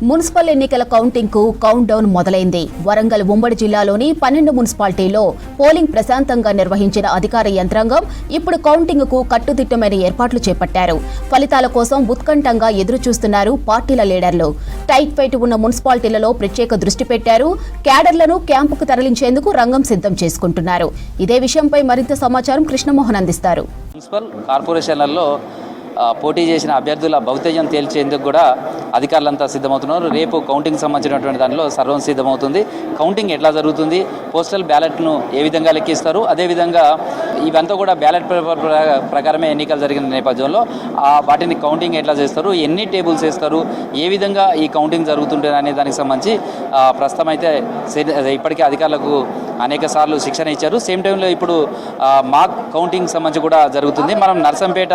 Municipal ఎన్నికల counting కు count down మొదలైంది. వరంగల్ ఉమ్మడి జిల్లాలోని 12 మున్సిపాలిటీల్లో పోలింగ్ ప్రశాంతంగా నిర్వహించిన అధికార యంత్రాంగం ఇప్పుడు కౌంటింగ్ కు కట్టుదిట్టమైన ఏర్పాట్లు చేపట్టారు. ఫలితాల కోసం ఉత్కంఠంగా ఎదురు చూస్తున్నారు పార్టీల లీడర్లు. టైట్ ఫైట్ ఉన్న మున్సిపాలిటీలలో ప్రత్యేక దృష్టి పెట్టారు. క్యాడర్లను క్యాంపుకు తరలించేందుకు రంగం సిద్ధం చేసుకుంటున్నారు. ఇదే విషయంపై మరింత సమాచారం కృష్ణమోహన్ అందిస్తారు. మున్సిపల్ కార్పొరేషన్లలో పోటీ చేసిన అభ్యర్థుల భౌతేజం తేల్చేందుకు కూడా అధికారులంతా సిద్ధమవుతున్నారు. రేపు కౌంటింగ్ సంబంధించినటువంటి దానిలో సర్వం సిద్ధమవుతుంది. కౌంటింగ్ ఎట్లా జరుగుతుంది, పోస్టల్ బ్యాలెట్ను ఏ విధంగా లెక్కిస్తారు, అదేవిధంగా ఇవంతా కూడా బ్యాలెట్ పేపర్ ప్రకారమే ఎన్నికలు జరిగిన నేపథ్యంలో వాటిని కౌంటింగ్ ఎట్లా చేస్తారు, ఎన్ని టేబుల్స్ వేస్తారు, ఏ విధంగా ఈ కౌంటింగ్ జరుగుతుంటుంది అనే దానికి సంబంధించి ప్రస్తుతం అయితే ఇప్పటికే అధికారులకు అనేక సార్లు శిక్షణ ఇచ్చారు. సేమ్ టైంలో ఇప్పుడు మాక్ కౌంటింగ్ సంబంధించి కూడా జరుగుతుంది. మనం నర్సంపేట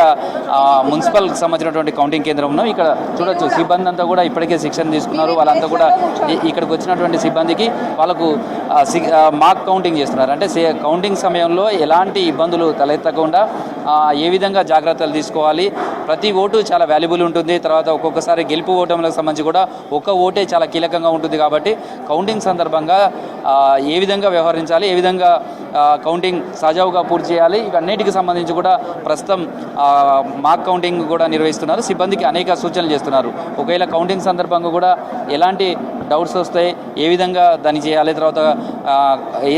మున్సిపల్కి సంబంధించినటువంటి కౌంటింగ్ కేంద్రం ఉన్నాం. ఇక్కడ చూడొచ్చు, సిబ్బంది అంతా కూడా ఇప్పటికే శిక్షణ తీసుకున్నారు. వాళ్ళంతా కూడా ఇక్కడికి వచ్చినటువంటి సిబ్బందికి వాళ్ళకు మాక్ కౌంటింగ్ చేస్తున్నారు. అంటే కౌంటింగ్ సమయంలో ఎలాంటి ఇబ్బందులు తలెత్తకుండా ఏ విధంగా జాగ్రత్తలు తీసుకోవాలి, ప్రతి ఓటు చాలా వాల్యుబుల్ ఉంటుంది. తర్వాత ఒక్కొక్కసారి గెలుపు ఓటములకు సంబంధించి కూడా ఒక్క ఓటే చాలా కీలకంగా ఉంటుంది. కాబట్టి కౌంటింగ్ సందర్భంగా ఏ విధంగా వ్యవహరించాలి, ఏ విధంగా కౌంటింగ్ సజావుగా పూర్తి చేయాలి, ఇవన్నిటికి సంబంధించి కూడా ప్రస్తుతం మాక్ కౌంటింగ్ కూడా నిర్వహిస్తున్నారు. సిబ్బందికి అనేక సూచనలు చేస్తున్నారు. ఒకవేళ కౌంటింగ్ సందర్భంగా కూడా ఎలాంటి డౌట్స్ వస్తాయి, ఏ విధంగా దాన్ని చేయాలి, తర్వాత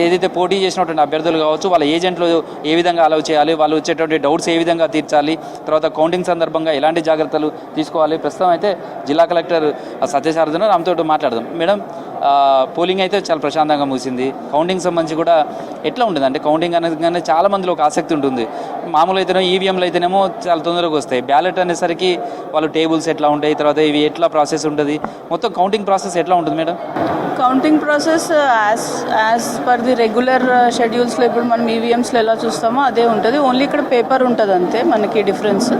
ఏదైతే పోటీ చేసినటువంటి అభ్యర్థులు కావచ్చు వాళ్ళ ఏజెంట్లు ఏ విధంగా అలౌ చేయాలి, వాళ్ళు వచ్చేటువంటి డౌట్స్ ఏ విధంగా తీర్చాలి, తర్వాత కౌంటింగ్ సందర్భంగా ఎలాంటి జాగ్రత్తలు తీసుకోవాలి. ప్రస్తుతం అయితే జిల్లా కలెక్టర్ సత్యసారథన ఆమెతో మాట్లాడదాం. మేడం, పోలింగ్ అయితే చాలా ప్రశాంతంగా ముగిసింది. కౌంటింగ్ సంబంధించి కూడా ఎట్లా ఉంటుంది? అంటే కౌంటింగ్ అనేది చాలా మందిలో ఒక ఆసక్తి ఉంటుంది. మామూలు అయితేనేమో ఈవీఎంలు అయితేనేమో చాలా తొందరగా వస్తాయి. బ్యాలెట్ అనేసరికి వాళ్ళు టేబుల్స్ ఎట్లా ఉంటాయి, తర్వాత ఇవి ఎట్లా ప్రాసెస్ ఉంటుంది, మొత్తం కౌంటింగ్ ప్రాసెస్ ఎట్లా ఉంటుంది madam? Counting process as per the regular షెడ్యూల్స్లో ఇప్పుడు మనం ఈవీఎంస్లో ఎలా చూస్తామో అదే ఉంటుంది. ఓన్లీ ఇక్కడ పేపర్ ఉంటుంది అంతే మనకి డిఫరెన్స్.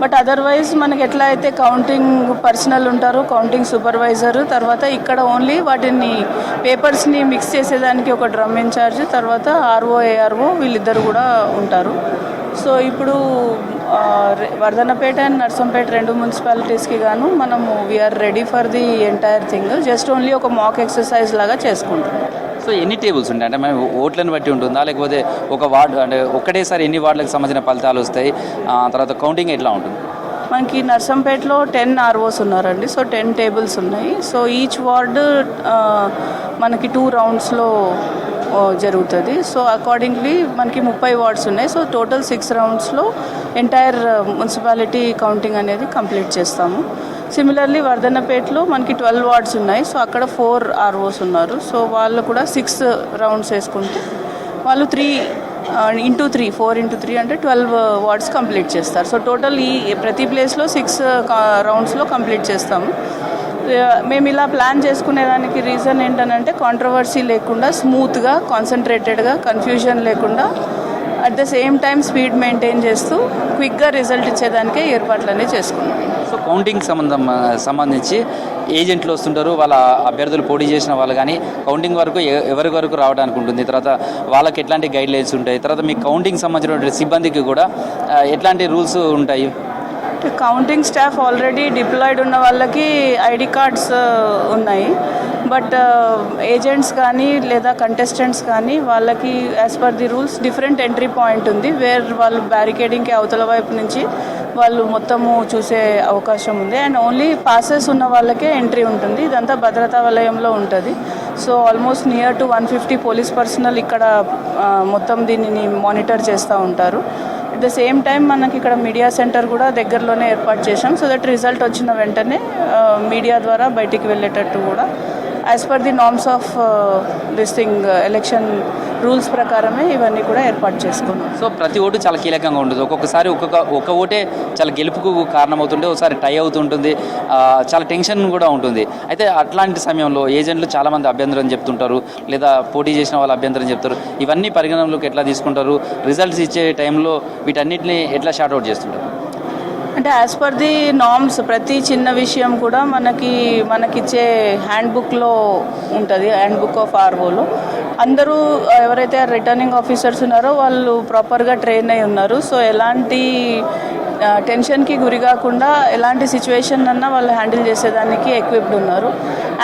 బట్ అదర్వైజ్ మనకి ఎట్లా అయితే కౌంటింగ్ పర్సనల్ ఉంటారు, కౌంటింగ్ సూపర్వైజర్, తర్వాత ఇక్కడ ఓన్లీ వాటిని పేపర్స్ని మిక్స్ చేసేదానికి ఒక డ్రమ్ ఇన్ఛార్జ్, తర్వాత ఆర్ఓ ఏఆర్ఓ వీళ్ళిద్దరు కూడా ఉంటారు. సో ఇప్పుడు వర్ధన్నపేట అండ్ నర్సంపేట 2 మున్సిపాలిటీస్కి గాను మనము we're ready for the entire thing. Just only ఒక మాక్ ఎక్సర్సైజ్ లాగా చేసుకుంటాం. సో ఎన్ని టేబుల్స్ ఉంటాయి? అంటే మేము ఓట్లను బట్టి ఉంటుందా, లేకపోతే ఒక వార్డు అంటే ఒక్కటేసారి ఎన్ని వార్డులకు సంబంధించిన ఫలితాలు వస్తాయి, తర్వాత కౌంటింగ్ ఎట్లా ఉంటుంది? మనకి నర్సంపేటలో 10 ఆర్ఓస్ ఉన్నారండి. సో 10 టేబుల్స్ ఉన్నాయి. సో ఈచ్ వార్డు మనకి 2 రౌండ్స్లో జరుగుతుంది. సో అకార్డింగ్లీ మనకి 30 వార్డ్స్ ఉన్నాయి. సో టోటల్ 6 రౌండ్స్లో ఎంటైర్ మున్సిపాలిటీ కౌంటింగ్ అనేది కంప్లీట్ చేస్తాము. సిమిలర్లీ వర్ధన్నపేటలో మనకి 12 వార్డ్స్ ఉన్నాయి. సో అక్కడ 4 ఆర్ఓస్ ఉన్నారు. సో వాళ్ళు కూడా 6 రౌండ్స్ వేసుకుంటే వాళ్ళు 4 ఇంటూ 3 అంటే 12 వార్డ్స్ కంప్లీట్ చేస్తారు. సో టోటల్ ఈ ప్రతి ప్లేస్లో 6 రౌండ్స్లో కంప్లీట్ చేస్తాము. మేము ఇలా ప్లాన్ చేసుకునేదానికి రీజన్ ఏంటంటే కాంట్రవర్సీ లేకుండా, స్మూత్గా, కాన్సన్ట్రేటెడ్గా, కన్ఫ్యూజన్ లేకుండా, at the same time speed maintain చేస్తూ క్విక్గా రిజల్ట్ ఇచ్చేదానికే ఏర్పాట్లన్నీ చేసుకున్నాం. సో కౌంటింగ్ సంబంధించి ఏజెంట్లు వస్తుంటారు, వాళ్ళ అభ్యర్థులు పోటీ చేసిన వాళ్ళు కానీ కౌంటింగ్ వరకు ఎవరి వరకు రావడానికి ఉంటుంది, తర్వాత వాళ్ళకి ఎట్లాంటి గైడ్ లైన్స్ ఉంటాయి, తర్వాత మీ కౌంటింగ్ సంబంధించిన సిబ్బందికి కూడా ఎట్లాంటి రూల్స్ ఉంటాయి? కౌంటింగ్ స్టాఫ్ ఆల్రెడీ డిప్లాయిడ్ ఉన్న వాళ్ళకి ఐడి కార్డ్స్ ఉన్నాయి. బట్ ఏజెంట్స్ కానీ లేదా కంటెస్టెంట్స్ కానీ వాళ్ళకి as per the rules different entry point ఉంది, వేర్ వాళ్ళు బ్యారికేడింగ్కి అవతల వైపు నుంచి వాళ్ళు మొత్తము చూసే అవకాశం ఉంది. అండ్ ఓన్లీ పాసెస్ ఉన్న వాళ్ళకే ఎంట్రీ ఉంటుంది. ఇదంతా భద్రతా వలయంలో ఉంటుంది. So almost near to 150 police personnel ఇక్కడ మొత్తం దీనిని మానిటర్ చేస్తూ ఉంటారు. అట్ ద సేమ్ టైం మనకి ఇక్కడ మీడియా సెంటర్ కూడా దగ్గరలోనే ఏర్పాటు చేసాం. సో దట్ రిజల్ట్ వచ్చిన వెంటనే మీడియా ద్వారా బయటికి వెళ్ళేటట్టు కూడా as per the norms of this thing election rules ప్రకారమే ఇవన్నీ కూడా ఏర్పాటు చేసుకున్నాం. సో ప్రతి ఓటు చాలా కీలకంగా ఉంటుంది. ఒక్కొక్కసారి ఒక్క ఓటే చాలా గెలుపుకు కారణమవుతుంటే, ఒకసారి టై అవుతుంటుంది, చాలా టెన్షన్ కూడా ఉంటుంది. అయితే అట్లాంటి సమయంలో ఏజెంట్లు చాలామంది అభ్యంతరం చెప్తుంటారు, లేదా పోటీ చేసిన వాళ్ళు అభ్యంతరం చెప్తారు. ఇవన్నీ పరిగణనలోకి ఎట్లా తీసుకుంటారు? రిజల్ట్స్ ఇచ్చే టైంలో వీటన్నిటిని ఎట్లా షార్ట్అవుట్ చేస్తుంటారు? అంటే యాజ్ పర్ ది నార్మ్స్ ప్రతి చిన్న విషయం కూడా మనకిచ్చే హ్యాండ్బుక్లో ఉంటుంది. హ్యాండ్బుక్ ఆఫ్ ఆర్ఓలో అందరూ ఎవరైతే రిటర్నింగ్ ఆఫీసర్స్ ఉన్నారో వాళ్ళు ప్రాపర్గా ట్రైన్ అయి ఉన్నారు. సో ఎలాంటి టెన్షన్కి గురి కాకుండా ఎలాంటి సిచ్యువేషన్ అన్నా వాళ్ళు హ్యాండిల్ చేసేదానికి ఎక్విప్డ్ ఉన్నారు.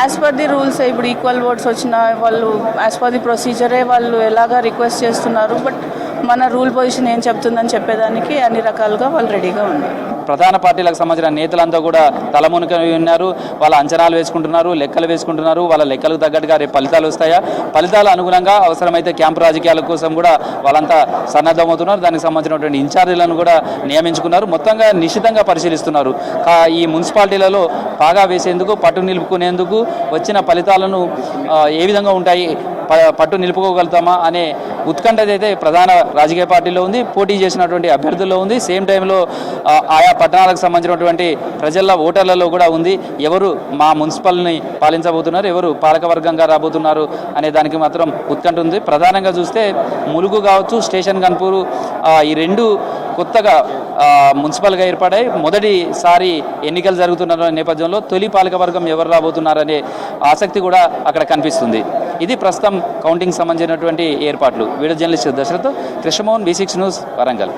యాజ్ పర్ ది రూల్స్ ఇప్పుడు ఈక్వల్ ఓట్స్ వచ్చిన వాళ్ళు యాజ్ పర్ ది ప్రొసీజరే వాళ్ళు ఎలాగా రిక్వెస్ట్ చేస్తున్నారు. బట్ మన రూల్ పొజిషన్ ఏం చెప్తుందని చెప్పేదానికి అన్ని రకాలుగా వాళ్ళు రెడీగా ఉన్నారు. ప్రధాన పార్టీలకు సంబంధించిన నేతలంతా కూడా తలమునకని ఉన్నారు. వాళ్ళ అంచనాలు వేసుకుంటున్నారు, లెక్కలు వేసుకుంటున్నారు. వాళ్ళ లెక్కలకు తగ్గట్టుగా రేపు ఫలితాలు వస్తాయా, ఫలితాల అనుగుణంగా అవసరమైతే క్యాంపు రాజకీయాల కోసం కూడా వాళ్ళంతా సన్నద్ధమవుతున్నారు. దానికి సంబంధించినటువంటి ఇన్ఛార్జీలను కూడా నియమించుకున్నారు. మొత్తంగా నిశితంగా పరిశీలిస్తున్నారు. ఈ మున్సిపాలిటీలలో బాగా వేసేందుకు, పట్టు నిలుపుకునేందుకు వచ్చిన ఫలితాలను ఏ విధంగా ఉంటాయి, పట్టు నిలుపుకోగలుగుతామా అనే ఉత్కంఠ అయితే ప్రధాన రాజకీయ పార్టీలో ఉంది, పోటీ చేసినటువంటి అభ్యర్థుల్లో ఉంది. సేమ్ టైంలో ఆయా పట్టణాలకు సంబంధించినటువంటి ప్రజల ఓటర్లలో కూడా ఉంది. ఎవరు మా మున్సిపల్ని పాలించబోతున్నారు, ఎవరు పాలకవర్గంగా రాబోతున్నారు అనే దానికి మాత్రం ఉత్కంఠ ఉంది. ప్రధానంగా చూస్తే ములుగు కావచ్చు, స్టేషన్ గన్పూర్ ఈ రెండు కొత్తగా మున్సిపల్గా ఏర్పడాయి. మొదటిసారి ఎన్నికలు జరుగుతున్న నేపథ్యంలో తొలి పాలకవర్గం ఎవరు రాబోతున్నారనే ఆసక్తి కూడా అక్కడ కనిపిస్తుంది. ఇది ప్రస్తుతం కౌంటింగ్ సంబంధించినటువంటి ఏర్పాట్లు. Video journalist Dashrath, Krishnamohan, B6 news, Warangal.